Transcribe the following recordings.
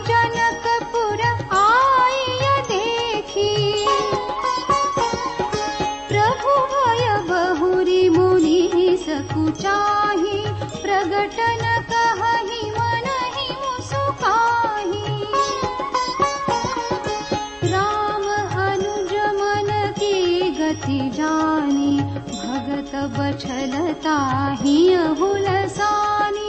जनकपुर आइय देखी, प्रभु भय बहुरी मुनि सकुचाही, प्रगटन कहहि मनहि मुसुकाही। राम अनुज मन की गति जानी, भगत बछलताहि अहुलसानी।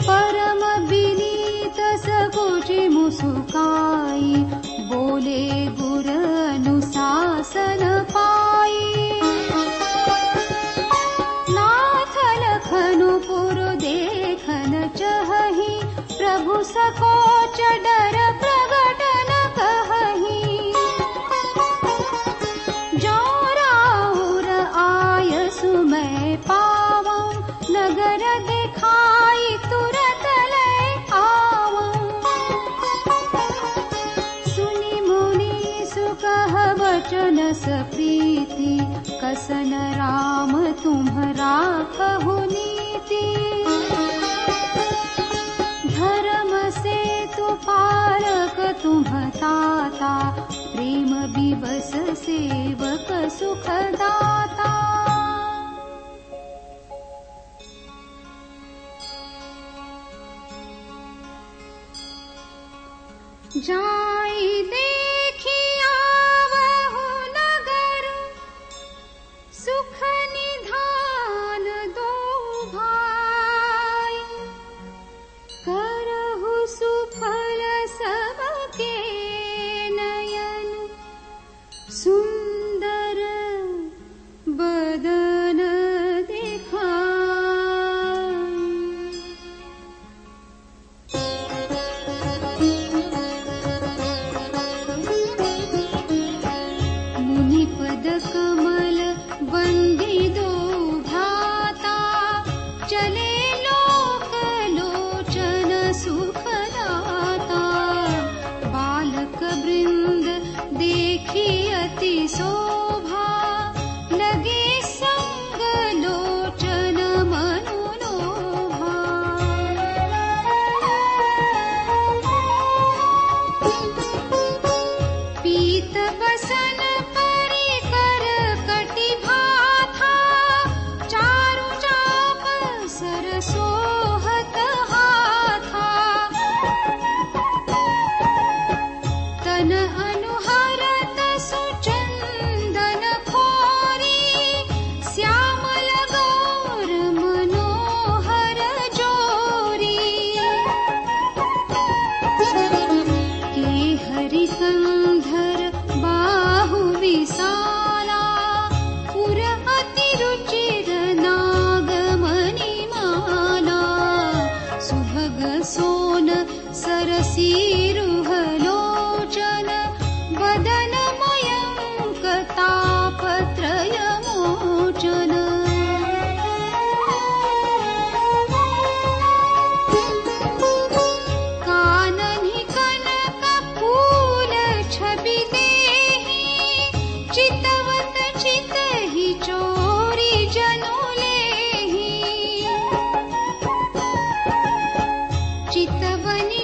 परम विनीत सकुचि मुसुकाई, बोले गुर अनुशासन पाई। नाथ लखनु पुर देखन चहहि, प्रभु सकोच डर प्रगट न कहहि। जो राउर आयसु मैं पावं, नगर दिखाई तुरत ले आवं। सुनि मुनि सुकह वचन सप्रीति, कसन राम तुम्हरा कहु नीति। धर्म सेतु पालक तुम ताता, प्रेम विवश सेवक सुख दाता। जाई देखी आवहु नगर, सुख निधान दो भाई। करहु सुफल सबके नयन, सुंदर बदन मुनिपद कमल बंदी दो भ्राता, चले लोक लोचन सुखदाता। बालक वृंद देखी अति शोभा, लगे संग लोचन मनोलोभा। पीत बसन परिकर कटि भाथा, चारु चाप सरसोहत हाथा। तन अनुहरत सुचंदन खोरी, श्यामल गौर मनोहर जोरी। के हरि कंधर बाहु विशाला, पुर अति रुचिर नागमणि माला। सुभग सोन सरसीरुह लोचन, वदन मयंक तापत्रय मोचन। काननि कनक फूल छवि देहि, चितवत चितहि चोरी जनु लेहि। चितवनि